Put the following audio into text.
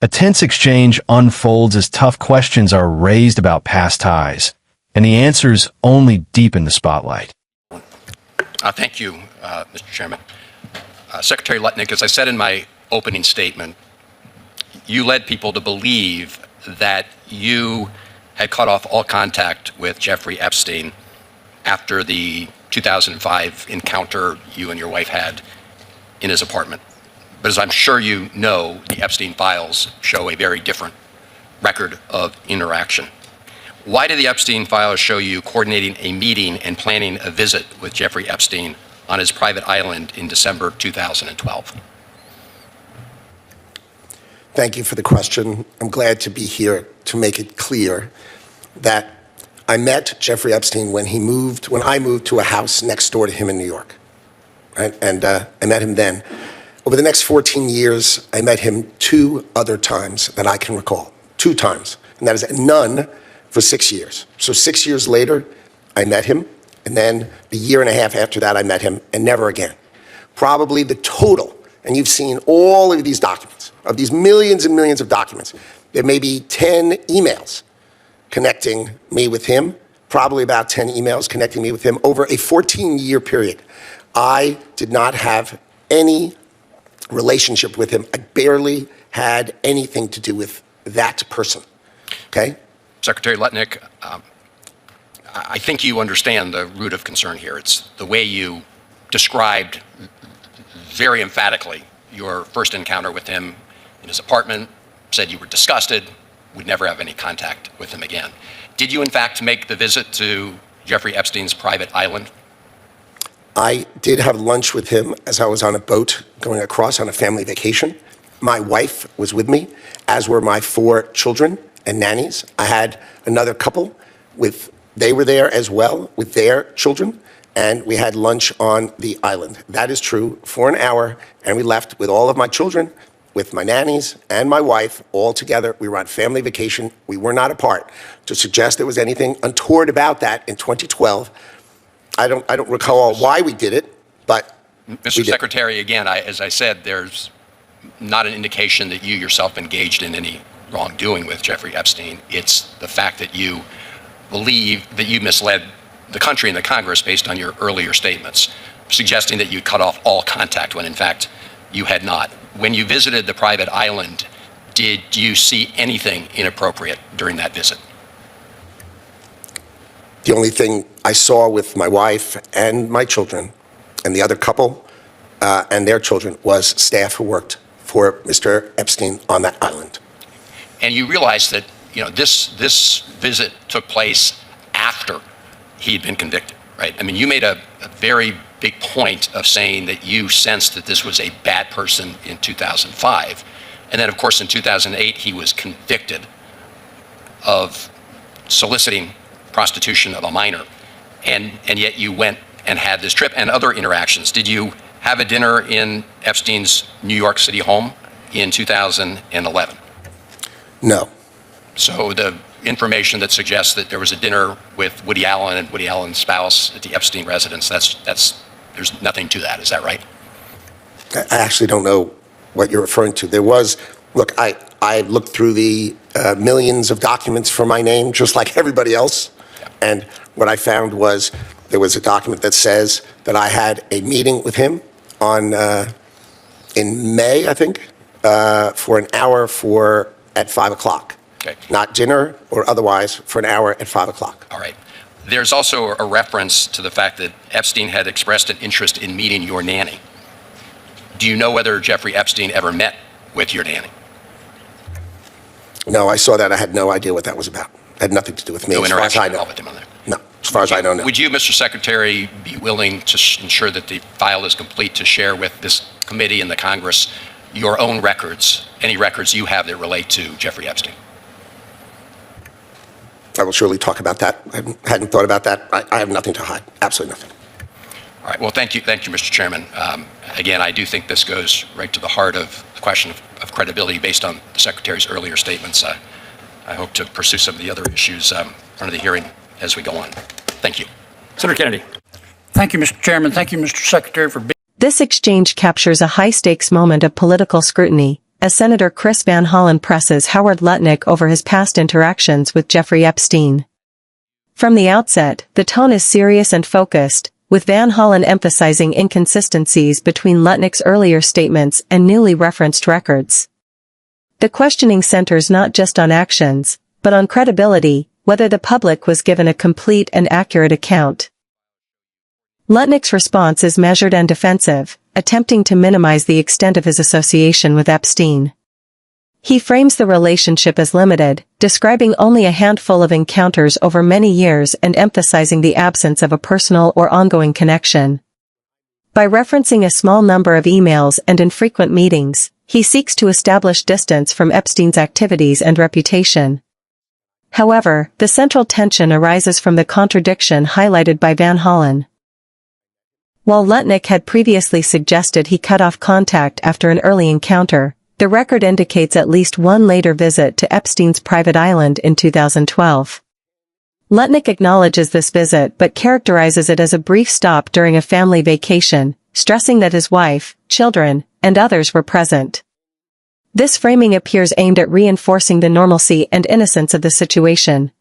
A tense exchange unfolds as tough questions are raised about past ties, and the answers only deepen the spotlight. Thank you, Mr. Chairman. Secretary Lutnick, as I said in my opening statement, you led people to believe that you had cut off all contact with Jeffrey Epstein after the 2005 encounter you and your wife had in his apartment. But as I'm sure you know, the Epstein files show a very different record of interaction. Why did the Epstein files show you coordinating a meeting and planning a visit with Jeffrey Epstein on his private island in December 2012? Thank you for the question. I'm glad to be here to make it clear that I met Jeffrey Epstein when I moved to a house next door to him in New York. Right? And I met him then. Over the next 14 years, I met him 2 other times that I can recall. 2 times. And that is none for 6 years. So 6 years later, I met him. And then a year and a half after that, I met him, and never again. Probably the total, and you've seen all of these documents, of these millions and millions of documents, there may be 10 emails connecting me with him, probably about 10 emails connecting me with him over a 14-year period. I did not have any relationship with him. I barely had anything to do with that person, okay? Secretary Lutnick, I think you understand the root of concern here. It's the way you described very emphatically your first encounter with him in his apartment, said you were disgusted, would never have any contact with him again. Did you, in fact, make the visit to Jeffrey Epstein's private island? I did have lunch with him as I was on a boat going across on a family vacation. My wife was with me, as were my 4 children and nannies. I had another couple they were there as well with their children, and we had lunch on the island. That is true, for an hour, and we left with all of my children, with my nannies and my wife, all together. We were on family vacation. We were not apart. To suggest there was anything untoward about that in 2012, I don't recall why we did it, but Mr. Secretary, again, as I said, there's not an indication that you yourself engaged in any wrongdoing with Jeffrey Epstein. It's the fact that you believe that you misled the country and the Congress based on your earlier statements, suggesting that you cut off all contact when, in fact, you had not. When you visited the private island, did you see anything inappropriate during that visit? The only thing I saw with my wife and my children and the other couple and their children was staff who worked for Mr. Epstein on that island. And you realize that this visit took place after he had been convicted, right? I mean, you made a very big point of saying that you sensed that this was a bad person in 2005. And then, of course, in 2008, he was convicted of soliciting prostitution of a minor. And yet you went and had this trip and other interactions. Did you have a dinner in Epstein's New York City home in 2011? No. So the information that suggests that there was a dinner with Woody Allen and Woody Allen's spouse at the Epstein residence, there's nothing to that. Is that right? I actually don't know what you're referring to. There was, look, I looked through the millions of documents for my name, just like everybody else. Yeah. And what I found was there was a document that says that I had a meeting with him in May, I think, for an hour at 5 o'clock. Okay. Not dinner or otherwise, for an hour at 5 o'clock. All right. There's also a reference to the fact that Epstein had expressed an interest in meeting your nanny. Do you know whether Jeffrey Epstein ever met with your nanny? No, I saw that. I had no idea what that was about. It had nothing to do with me. No as far as interaction I at know. all with him on there? No, as far as I know, no. Would you, Mr. Secretary, be willing to ensure that the file is complete to share with this committee and the Congress your own records, any records you have that relate to Jeffrey Epstein? I will surely talk about that. I hadn't thought about that. I have nothing to hide. Absolutely nothing. All right. Well, thank you, Mr. Chairman. Again, I do think this goes right to the heart of the question of credibility based on the Secretary's earlier statements. I hope to pursue some of the other issues in front of the hearing as we go on. Thank you. Senator Kennedy. Thank you, Mr. Chairman. Thank you, Mr. Secretary, for being. This exchange captures a high-stakes moment of political scrutiny, as Senator Chris Van Hollen presses Howard Lutnick over his past interactions with Jeffrey Epstein. From the outset, the tone is serious and focused, with Van Hollen emphasizing inconsistencies between Lutnick's earlier statements and newly referenced records. The questioning centers not just on actions, but on credibility, whether the public was given a complete and accurate account. Lutnick's response is measured and defensive, attempting to minimize the extent of his association with Epstein. He frames the relationship as limited, describing only a handful of encounters over many years and emphasizing the absence of a personal or ongoing connection. By referencing a small number of emails and infrequent meetings, he seeks to establish distance from Epstein's activities and reputation. However, the central tension arises from the contradiction highlighted by Van Hollen. While Lutnick had previously suggested he cut off contact after an early encounter, the record indicates at least one later visit to Epstein's private island in 2012. Lutnick acknowledges this visit but characterizes it as a brief stop during a family vacation, stressing that his wife, children, and others were present. This framing appears aimed at reinforcing the normalcy and innocence of the situation.